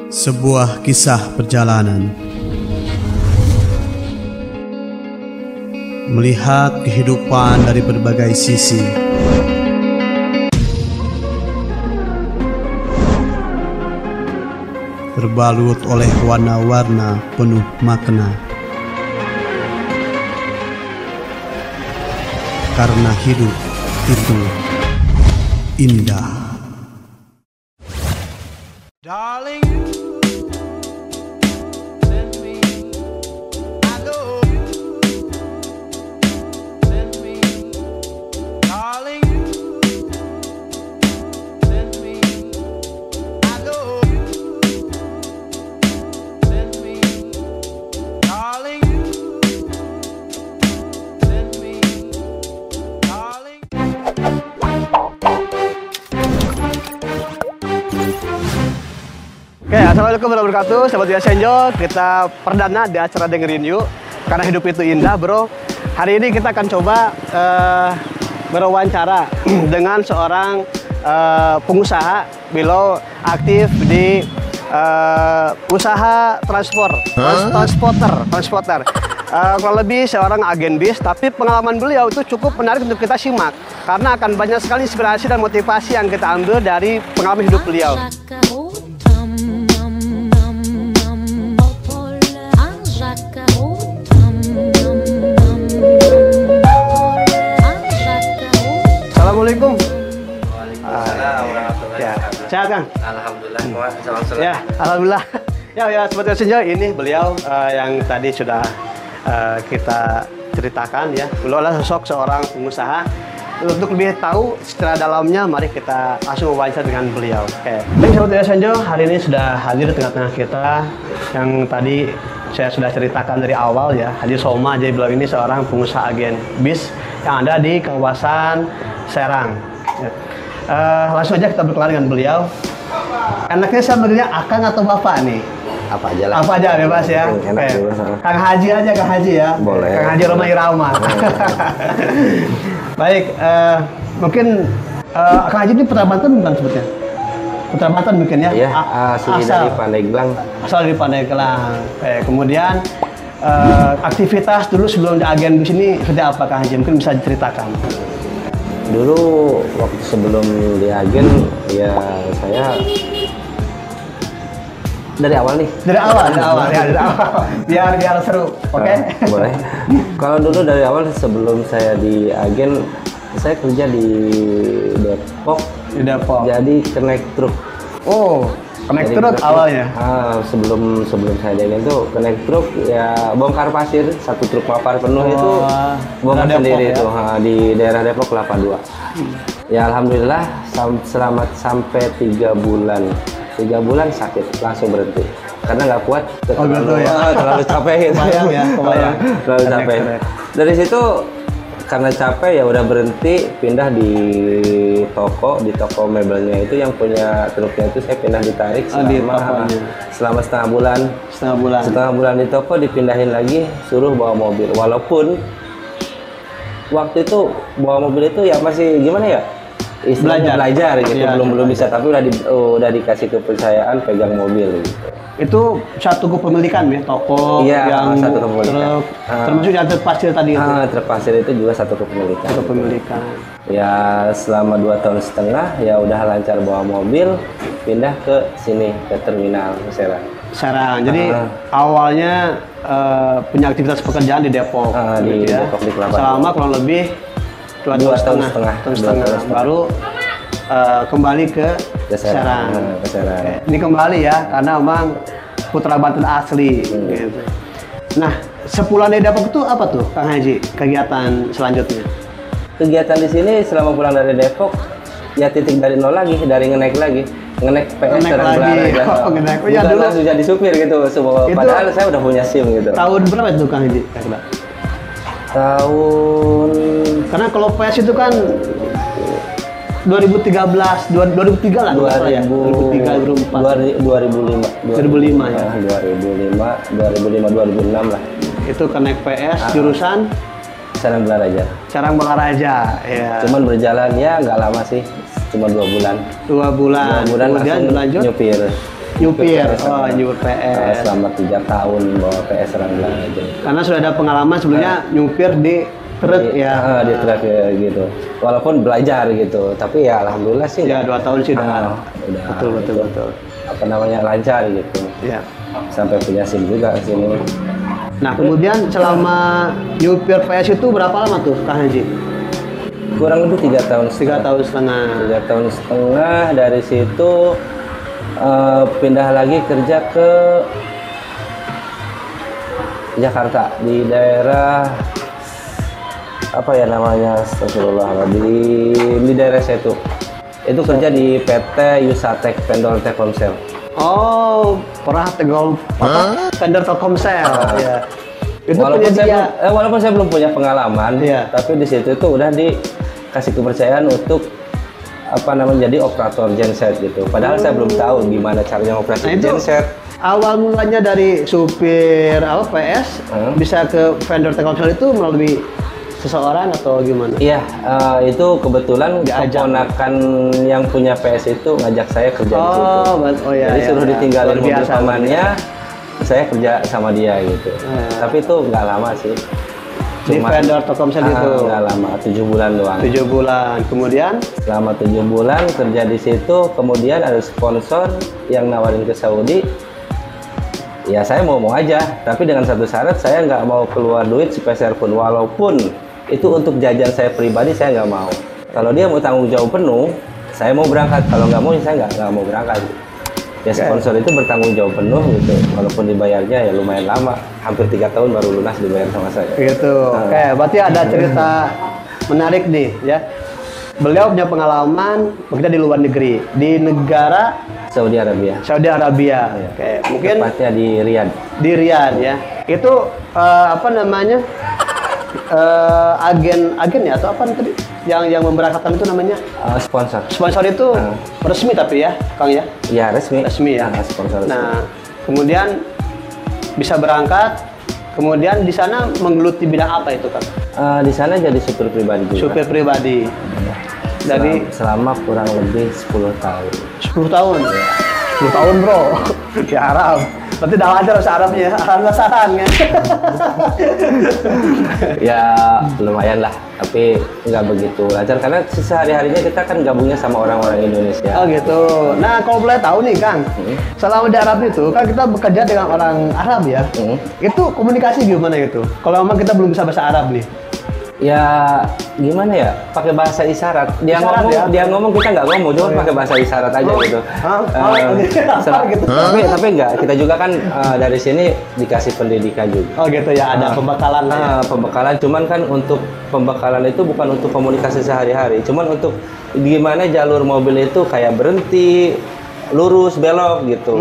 Sebuah kisah perjalanan, melihat kehidupan dari berbagai sisi, terbalut oleh warna-warna penuh makna. Karena hidup itu indah. Darling, you send me, I know you send me. Darling, you send me, I know you send me. Darling, you send me, darling. Oke, assalamualaikum warahmatullahi wabarakatuh, sahabat Yasenjo. Kita perdana di acara Dengerin Yuk, karena hidup itu indah, bro. Hari ini kita akan coba berwawancara dengan seorang pengusaha, beliau aktif di usaha transporter. Kurang lebih seorang agen bis, tapi pengalaman beliau itu cukup menarik untuk kita simak, karena akan banyak sekali inspirasi dan motivasi yang kita ambil dari pengalaman hidup beliau. Assalamualaikum. Waalaikumsalam warahmatullahi Ya, wabarakatuh. sehat Kang? Alhamdulillah, salam salam. Ya, alhamdulillah. Ya, seperti senja ini beliau yang tadi sudah kita ceritakan ya. Beliau adalah sosok seorang pengusaha. Untuk lebih tahu secara dalamnya, mari kita langsung wawancara dengan beliau. Oke. Baik, sahabat Senja, hari ini sudah hadir di tengah-tengah kita yang tadi saya sudah ceritakan dari awal ya. Hadir Soma, jadi beliau ini seorang pengusaha agen bis yang ada di kawasan Serang. Ya. Langsung aja kita berkenalan dengan beliau. Enaknya saya manggilnya Akang atau Bapak nih? Apa aja lah. Apa aja bebas ya. Enak Oke. juga. Kang Haji aja, Kang Haji ya. Boleh. Kang Haji Roma Irama. Baik, mungkin Kang Haji ini Putra Banten bukan sebutnya? Putra Banten mungkin ya? Iya, asli dari Pandeglang. Asal dari Pandeglang. Kemudian aktivitas dulu sebelum di agen bis ini seperti apa Kang Haji? Mungkin bisa diceritakan. Dulu waktu sebelum di agen, ya saya dari awal nih. Dari awal ya, dari awal. Biar seru, oke? Boleh. Kalau dulu dari awal sebelum saya di agen, saya kerja di Depok. Di Depok. Jadi kenaik truk. Oh, connect Jadi truk truk, awalnya. Sebelum saya di agen tuh kenaik truk ya bongkar pasir, satu truk papar penuh itu bongkar daerah sendiri Depok, itu di daerah Depok Kelapa II. Ya alhamdulillah selamat sampai 3 bulan. 3 bulan sakit langsung berhenti karena nggak kuat terlalu capek gitu. Kebayang ya, kebayang. Terlalu capek. Dari situ karena capek ya udah berhenti, pindah di toko mebelnya itu yang punya truknya itu saya pindah ditarik selama setengah bulan. Setengah bulan di toko dipindahin lagi, suruh bawa mobil. Walaupun waktu itu bawa mobil itu ya masih gimana ya? Belajar gitu, belum bisa, tapi udah dikasih kepercayaan pegang mobil gitu. Itu satu kepemilikan ya, toko yang satu kepemilikan. truk, termasuk yang terpasir tadi itu. Terpasir itu juga satu kepemilikan. Satu kepemilikan. Ya selama 2 tahun setengah ya udah lancar bawa mobil, pindah ke sini ke terminal Serang. Jadi awalnya punya aktivitas pekerjaan di Depok. Di gitu ya. Depok di Kelapa. Selama kurang lebih 2 tahun setengah. Baru kembali ke Serang. Ini kembali ya, karena memang Putra Banten asli. Gitu. Nah, sepulang dari Depok itu apa tuh, Kang Haji, kegiatan selanjutnya? Kegiatan di sini selama pulang dari Depok, ya titik dari nol lagi, dari ngenaik PS Serang Belaraja. Ya dulu langsung jadi supir gitu, padahal saya udah punya SIM gitu. Tahun berapa itu Kang Haji? Tahun Karena kalau PS itu kan 2003 lah, 2003, 2004, 2005 ya. 2006 lah. Itu connect PS jurusan Serang Belaraja. Serang Belaraja, ya. Cuman berjalan ya nggak lama sih, cuma 2 bulan. 2 bulan. Kemudian Kemudian langsung berlanjut nyupir. Nyupir. PS. Oh, nyupir PS. Selama 3 tahun bawa PS Rangga aja. Karena sudah ada pengalaman sebelumnya nyupir di truk ya. Di truk ya gitu. Walaupun belajar gitu, tapi ya alhamdulillah sih. Ya 2 tahun sih udah. Udah. Betul. Apa namanya lancar gitu. Ya. Sampai punya SIM juga ke sini. Nah, kemudian selama nyupir PS itu berapa lama tuh Kang Haji? Kurang lebih 3 tahun. 3 tahun setengah. 3 tahun setengah. Dari situ pindah lagi kerja ke Jakarta di daerah apa ya namanya, astagfirullahaladzim, di daerah situ. Itu kerja di PT Yusatek Vendor Telkomsel. Oh, pernah vendor Telkomsel ya. Itu walaupun saya belum punya pengalaman, Iya. tapi di situ itu udah dikasih kepercayaan untuk apa namanya jadi operator genset gitu. Padahal saya belum tahu gimana caranya operasi Nah, itu genset. awal mulanya dari supir PS bisa ke vendor Telkomsel itu melalui seseorang atau gimana? Iya, itu kebetulan Diajak. keponakan yang punya PS itu ngajak saya kerja di situ. Oh ya. Jadi suruh ditinggalin Luar mobil biasa, pamannya, saya kerja sama dia gitu. Tapi itu nggak lama sih. Di vendor Telkomsel itu. Nggak lama, 7 bulan doang. 7 bulan. Kemudian Selama 7 bulan kerja di situ, kemudian ada sponsor yang nawarin ke Saudi. Ya saya mau aja, tapi dengan satu syarat, saya nggak mau keluar duit sepeser pun, walaupun itu untuk jajan saya pribadi, saya nggak mau. Kalau dia mau tanggung jawab penuh, saya mau berangkat. Kalau nggak mau, saya nggak mau berangkat. Ya sponsor itu bertanggung jawab penuh gitu, walaupun dibayarnya ya lumayan lama, hampir 3 tahun baru lunas dibayar sama saya. gitu. Oke, berarti ada cerita menarik nih ya. Beliau punya pengalaman bekerja di luar negeri, di negara Saudi Arabia. Saudi Arabia. Oke, mungkin Tepatnya di Riyadh. di Riyadh ya. Itu apa namanya? Agen ya atau apa tadi? Yang memberangkatkan itu namanya? Sponsor. Sponsor itu resmi tapi ya, Kang ya? Ya resmi. Resmi ya. Sponsor resmi. Nah, kemudian bisa berangkat, kemudian di sana menggeluti bidang apa itu, Kang? Di sana jadi supir pribadi juga. Supir pribadi. Dari selama kurang lebih 10 tahun. 10 tahun. 10 tahun, Bro. Ya Arab. Berarti udah lancar bahasa Arabnya. Arab saran kan. Ya lumayan lah, tapi nggak begitu lancar karena sehari-harinya kita kan gabungnya sama orang-orang Indonesia. Oh gitu. Nah, kalau boleh tahu nih, Kang. Selama di Arab itu kan kita bekerja dengan orang Arab ya. Itu komunikasi gimana gitu? Kalau memang kita belum bisa bahasa Arab nih. Ya gimana ya, pakai bahasa isyarat. Dia Isyarat ngomong, ya? dia ngomong kita nggak ngomong, cuma pakai bahasa isyarat aja gitu. Gitu. Tapi nggak, kita juga kan dari sini dikasih pendidikan juga. Oh gitu ya, ada pembekalan ya. Pembekalan, cuman kan untuk pembekalan itu bukan untuk komunikasi sehari-hari, cuman untuk gimana jalur mobil itu kayak berhenti, lurus, belok gitu,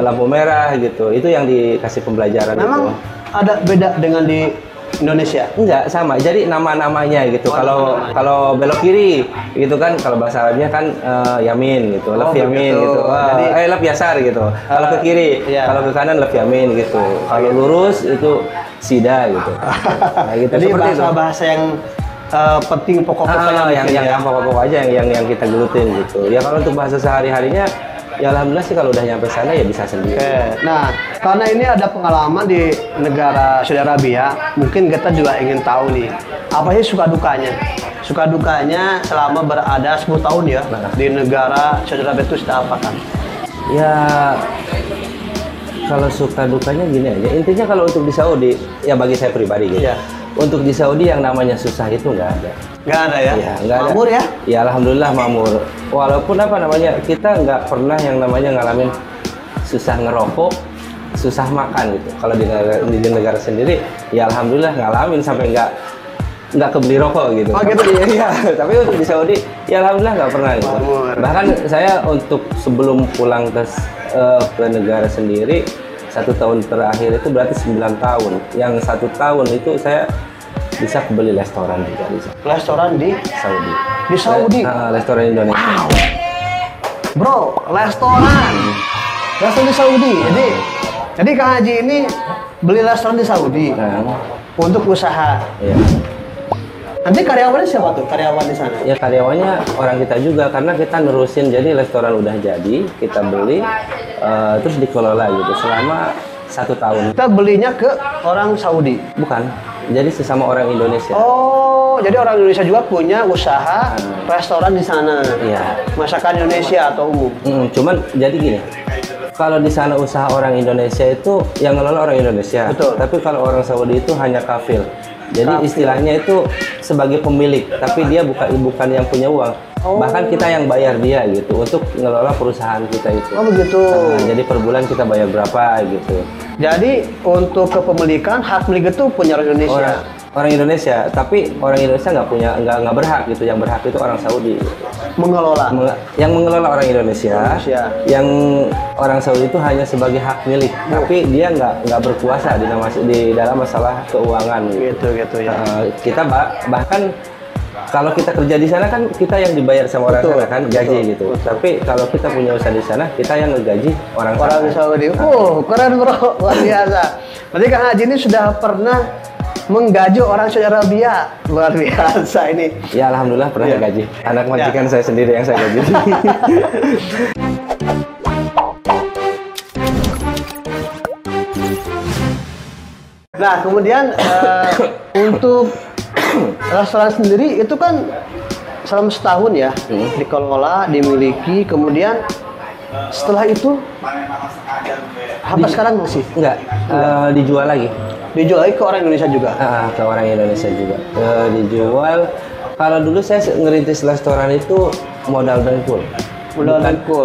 lampu merah gitu. Itu yang dikasih pembelajaran. Memang itu. ada beda dengan di Indonesia? Enggak, sama. Jadi nama-namanya gitu. Kalau belok kiri gitu kan, kalau bahasa Arabnya kan yamin gitu, left yamin gitu. Jadi Left yasar gitu. Kalau ke kiri, iya. kalau ke kanan left yamin gitu. Kalau lurus itu sida gitu. Nah, gitu. Jadi Seperti itu. bahasa-bahasa yang penting pokok-pokoknya yang pokok-pokok aja yang kita gelutin gitu. Ya kalau untuk bahasa sehari-harinya ya alhamdulillah sih kalau udah nyampe sana ya bisa sendiri. Oke. Nah, karena ini ada pengalaman di negara Saudi Arabia, mungkin kita juga ingin tahu nih, apa sih suka dukanya? Suka dukanya selama berada 10 tahun ya di negara Saudi Arabia itu sudah apa kan? Ya kalau suka dukanya gini aja. Intinya kalau untuk di Saudi, ya bagi saya pribadi gitu. Iya. Untuk di Saudi yang namanya susah itu nggak ada. Nggak ada ya? Ya, nggak ada. Makmur ya? Ya alhamdulillah makmur. Walaupun apa namanya kita nggak pernah yang namanya ngalamin susah ngerokok, susah makan gitu. Kalau di negara sendiri, ya alhamdulillah ngalamin sampai nggak kebeli rokok gitu. Oh gitu Iya. Tapi untuk di Saudi, ya alhamdulillah nggak pernah gitu. Makmur. Bahkan saya untuk sebelum pulang ke negara sendiri, 1 tahun terakhir itu berarti 9 tahun. Yang 1 tahun itu saya bisa beli restoran juga di sana. Restoran di Saudi. Di Saudi? Restoran Indonesia. Wow. Bro, restoran. Restoran di Saudi. Jadi Kang Haji ini beli restoran di Saudi Nah, untuk usaha. iya. Nanti karyawannya siapa tuh? Karyawan di sana? Ya karyawannya orang kita juga karena kita nerusin, jadi restoran udah jadi, kita beli, terus dikelola gitu selama 1 tahun. Kita belinya ke orang Saudi. Bukan, jadi sesama orang Indonesia. Oh, jadi orang Indonesia juga punya usaha restoran di sana. Iya. Masakan Indonesia atau umum. Cuman jadi gini, kalau di sana usaha orang Indonesia itu yang ngelola orang Indonesia. Betul. Tapi kalau orang Saudi itu hanya kafil. Jadi Kafil. istilahnya itu sebagai pemilik, tapi dia bukan yang punya uang. Oh. Bahkan kita yang bayar dia gitu untuk ngelola perusahaan kita itu. Oh begitu. Nah, jadi per bulan kita bayar berapa gitu. Jadi untuk kepemilikan hak milik itu punya orang Indonesia. Orang Indonesia, tapi orang Indonesia nggak berhak gitu. Yang berhak itu orang Saudi. Mengelola. Yang mengelola orang Indonesia, yang orang Saudi itu hanya sebagai hak milik, tapi dia nggak berkuasa di dalam masalah keuangan. Gitu ya. Kita bahkan kalau kita kerja di sana kan kita yang dibayar sama orang sana kan gaji gitu. Tapi kalau kita punya usaha di sana, kita yang ngegaji orang Saudi. Keren bro, luar biasa. Berarti Kang Haji ini sudah pernah menggaji orang Saudi Arabia, luar biasa ini. Ya alhamdulillah pernah gaji. Anak majikan saya sendiri yang saya gaji. Nah kemudian untuk restoran sendiri itu kan selama setahun ya dikelola, dimiliki, kemudian setelah itu apa sekarang masih? Enggak, dijual lagi. Dijual lagi ke orang Indonesia juga? Ke orang Indonesia juga. Dijual. Kalau dulu saya ngerintis restoran itu modal dengkul.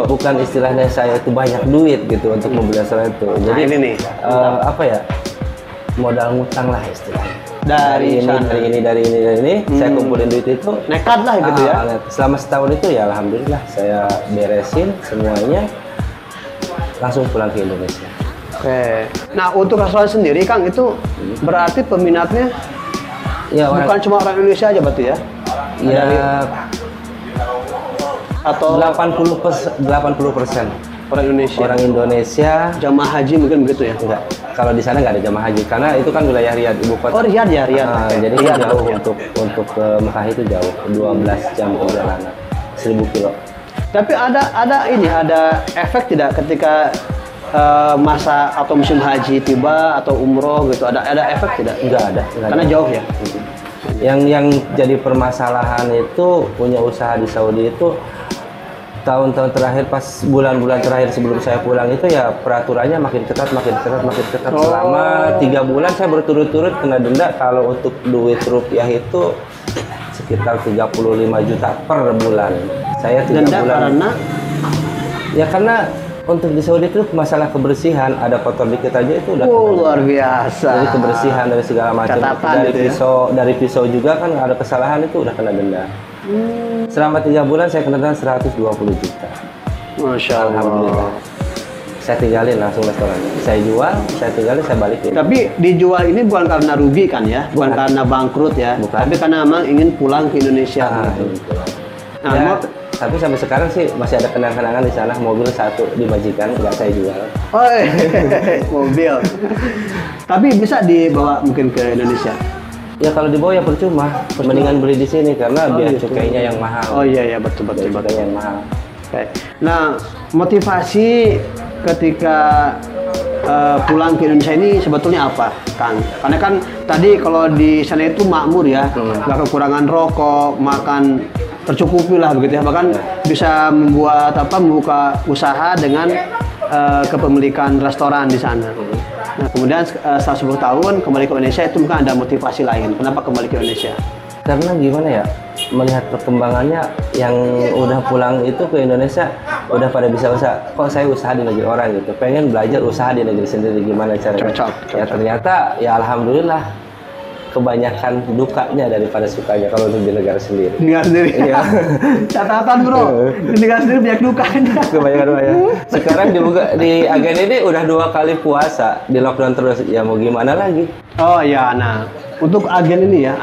Bukan istilahnya saya itu banyak duit gitu untuk membeli restoran itu. Jadi ini nih, apa ya? Modal ngutang lah istilahnya. Dari ini, saya kumpulin duit itu. Nekat lah gitu ya? Selama setahun itu ya alhamdulillah saya beresin semuanya, langsung pulang ke Indonesia. Oke. Nah untuk restoran sendiri Kang itu berarti peminatnya ya, bukan cuma orang Indonesia aja berarti ya? Ya. Atau 80% orang Indonesia. Orang Indonesia. Jamaah haji mungkin begitu ya? Enggak. Kalau di sana nggak ada jamaah haji karena itu kan wilayah Riyadh, ibu kota. Oh Riyadh ya, Riyadh. Jadi Riyadh jauh untuk ke Mekah itu jauh, 12 jam perjalanan, 1000 kilo. Tapi ada efek tidak ketika masa atau musim haji tiba atau umroh gitu, ada efek tidak? Enggak ada. Karena jauh ya. Yang jadi permasalahan itu punya usaha di Saudi itu tahun-tahun terakhir, pas bulan-bulan terakhir sebelum saya pulang itu ya peraturannya makin ketat. Selama 3 bulan saya berturut-turut kena denda. Kalau untuk duit rupiah itu sekitar 35 juta per bulan. Saya 3 denda bulan. Karena untuk di Saudi itu masalah kebersihan, ada kotor dikit aja itu udah luar biasa. Dari kebersihan, dari segala macam. Dari pisau juga kan ada kesalahan itu udah kena denda. Selama 3 bulan saya kena denda 120 juta. Masya Allah. Alhamdulillah. Saya tinggalin langsung restorannya. Saya jual, saya tinggalin, saya balikin. Tapi dijual ini bukan karena rugi kan ya? Bukan karena bangkrut ya? Bukan. Tapi karena memang ingin pulang ke Indonesia. Tapi sampai sekarang sih masih ada kenang-kenangan di sana. Mobil 1 dimajikan, nggak saya jual. Mobil. Tapi bisa dibawa mungkin ke Indonesia? Ya kalau dibawa ya percuma. Mendingan beli di sini karena biaya cukainya yang mahal. Oh iya betul. Cukainya yang mahal. Oke. Nah, motivasi ketika pulang ke Indonesia ini sebetulnya apa, Kang? Karena kan tadi kalau di sana itu makmur ya, nggak kekurangan rokok, makan tercukupi lah begitu ya. Bahkan bisa membuka usaha dengan kepemilikan restoran di sana. Nah, kemudian setelah 10 tahun kembali ke Indonesia itu mungkin ada motivasi lain. Kenapa kembali ke Indonesia? Karena gimana ya, melihat perkembangannya yang udah pulang itu ke Indonesia udah pada bisa usaha. Kok saya usaha di negeri orang gitu, pengen belajar usaha di negeri sendiri gimana caranya. Cocok. Ya ternyata ya alhamdulillah kebanyakan dukanya daripada sukanya kalau untuk di negara sendiri. Negara sendiri. Iya. Catatan bro, di negara sendiri banyak dukanya. Kebanyakan dukanya. Sekarang di agen ini udah 2 kali puasa, di lockdown terus. Ya mau gimana lagi? Oh ya, nah untuk agen ini ya,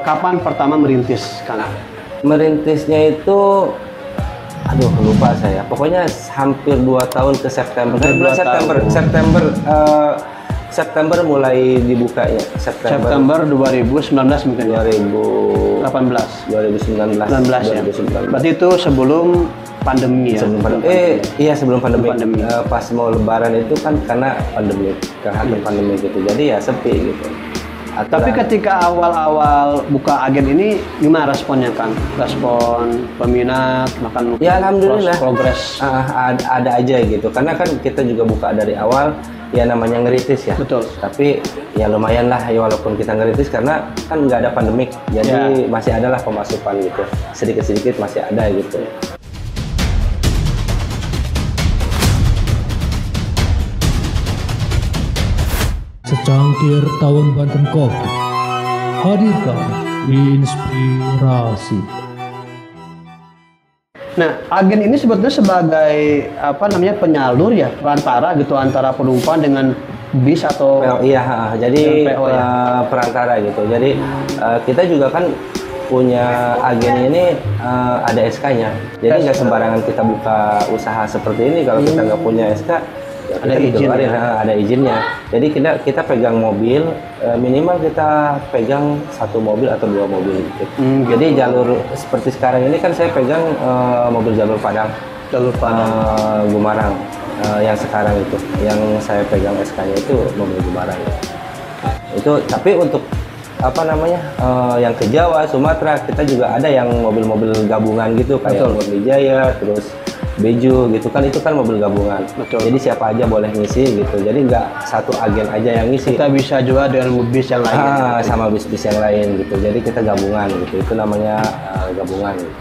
kapan pertama merintis, Kang? Merintisnya itu, aduh lupa saya. Pokoknya hampir 2 tahun ke September. September mulai dibukanya. September 2019 mungkin. 2019 ya. Berarti itu sebelum pandemi ya. Sebelum pandemi. Iya sebelum pandemi. Pas mau Lebaran itu kan karena pandemi, pandemi gitu. Jadi ya sepi gitu. Tapi ketika awal-awal buka agen ini gimana responnya Kang? Respon peminat, bahkan ya alhamdulillah progres. Ada aja gitu. Karena kan kita juga buka dari awal ya namanya ngeritis ya. Betul. Tapi ya lumayan lah ya walaupun kita ngeritis karena kan nggak ada pandemik. Jadi masih ada lah pemasukan gitu. Sedikit-sedikit masih ada gitu. Secangkir Tawon Banten Kopi hadirkan inspirasi. Nah, agen ini sebetulnya sebagai apa namanya penyalur ya, perantara gitu antara penumpang dengan bis atau iya, jadi PO, ya? Perantara gitu. Jadi kita juga kan punya agen ini ada SK-nya. Jadi nggak sembarangan kita buka usaha seperti ini kalau kita nggak punya SK. Ada izin, ada izinnya. Jadi kita pegang mobil, minimal kita pegang 1 mobil atau 2 mobil gitu. Jadi jalur seperti sekarang ini kan saya pegang mobil jalur Padang, Gumarang, yang sekarang itu, yang saya pegang SK-nya itu mobil Gumarang. Itu tapi untuk apa namanya yang ke Jawa, Sumatera kita juga ada yang mobil-mobil gabungan gitu kayak Jaya, terus Beju gitu kan, itu kan mobil gabungan. Betul. Jadi siapa aja boleh ngisi gitu. Jadi nggak satu agen aja yang ngisi. Kita bisa juga dengan bis yang lain. Sama bis-bis yang lain gitu. Jadi kita gabungan gitu. Itu namanya gabungan gitu.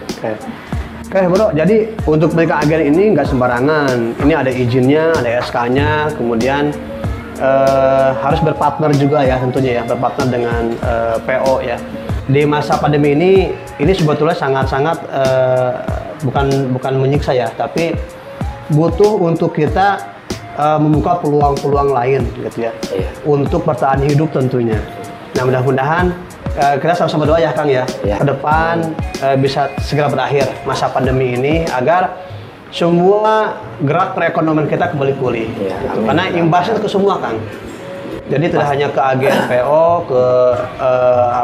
Oke bro, jadi untuk mereka agen ini nggak sembarangan. Ini ada izinnya, ada SK-nya, kemudian harus berpartner juga ya tentunya ya, berpartner dengan PO ya. Di masa pandemi ini sebetulnya sangat-sangat bukan menyiksa ya, tapi butuh untuk kita membuka peluang-peluang lain gitu ya, untuk bertahan hidup tentunya. Nah mudah-mudahan kita sama-sama doa ya Kang ya, ke depan bisa segera berakhir masa pandemi ini agar semua gerak perekonomian kita kembali pulih. Gitu. Karena imbasnya ke semua Kang. Jadi tidak hanya ke agen PO, ke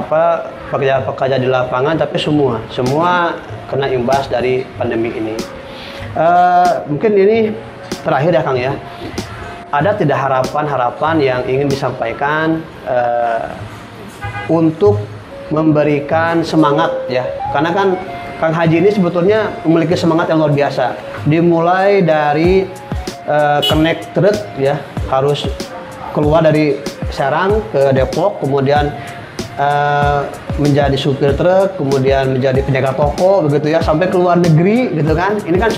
pekerja-pekerja di lapangan, tapi semua kena imbas dari pandemi ini. Mungkin ini terakhir ya Kang ya. Ada tidak harapan-harapan yang ingin disampaikan untuk memberikan semangat ya? Karena kan Kang Haji ini sebetulnya memiliki semangat yang luar biasa. Dimulai dari connect truk ya, harus keluar dari Serang ke Depok, kemudian menjadi supir truk, kemudian menjadi penjaga toko begitu ya, sampai ke luar negeri gitu kan. Ini kan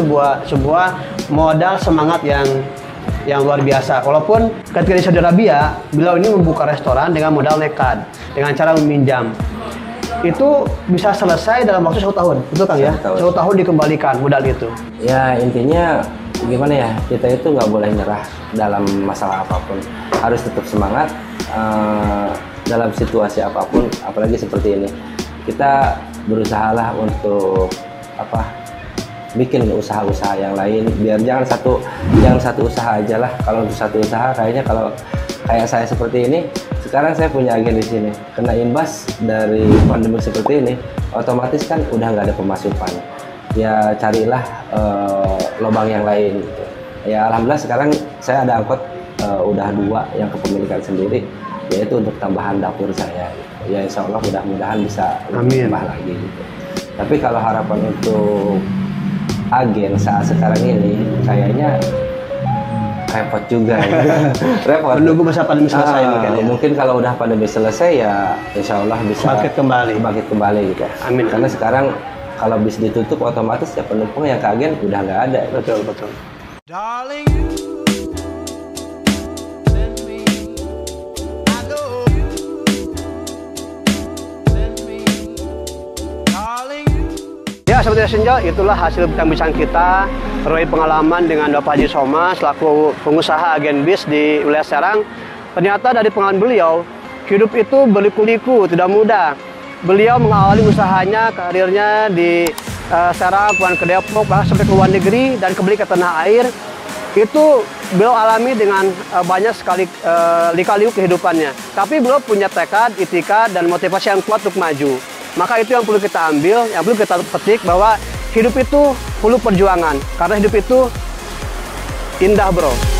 sebuah modal semangat yang luar biasa. Walaupun ketika di Saudi Arabia, beliau ini membuka restoran dengan modal nekat, dengan cara meminjam. Itu bisa selesai dalam waktu 1 tahun, betul Kang ya? 1 tahun dikembalikan modal itu. Ya intinya gimana ya, kita itu nggak boleh nyerah dalam masalah apapun, harus tetap semangat dalam situasi apapun, apalagi seperti ini. Kita berusahalah untuk bikin usaha-usaha yang lain, biar jangan satu usaha aja lah. Kalau untuk satu usaha kayaknya, kalau kayak saya seperti ini, sekarang saya punya agen di sini, kena imbas dari pandemi seperti ini, otomatis kan udah nggak ada pemasukan. Ya carilah lubang yang lain gitu. Ya alhamdulillah sekarang saya ada angkot udah 2 yang kepemilikan sendiri, yaitu untuk tambahan dapur saya gitu. Ya insya Allah mudah-mudahan bisa tambah lagi gitu. Tapi kalau harapan untuk agen saat sekarang ini kayaknya repot juga ya. Repot menunggu masa pandemi selesai mungkin ya. Mungkin kalau udah pandemi selesai ya insya Allah bisa bangkit kembali gitu. Amin. Karena sekarang kalau bis ditutup otomatis ya penumpang yang ke agen udah nggak ada. Betul. Darling, you send me, I know you send me, darling, you. Ya, Sobat Senja, itulah hasil bincang-bincang kita melalui pengalaman dengan Bapak Haji Soma selaku pengusaha agen bis di wilayah Serang. Ternyata dari pengalaman beliau, hidup itu berliku-liku, tidak mudah. Beliau mengawali usahanya, karirnya di Serang, kemudian ke Depok, bahkan sampai ke luar negeri dan kembali ke tanah air. Itu beliau alami dengan banyak sekali lika-liku kehidupannya. Tapi beliau punya tekad, itikad, dan motivasi yang kuat untuk maju. Maka itu yang perlu kita ambil, yang perlu kita petik, bahwa hidup itu perlu perjuangan. Karena hidup itu indah, bro.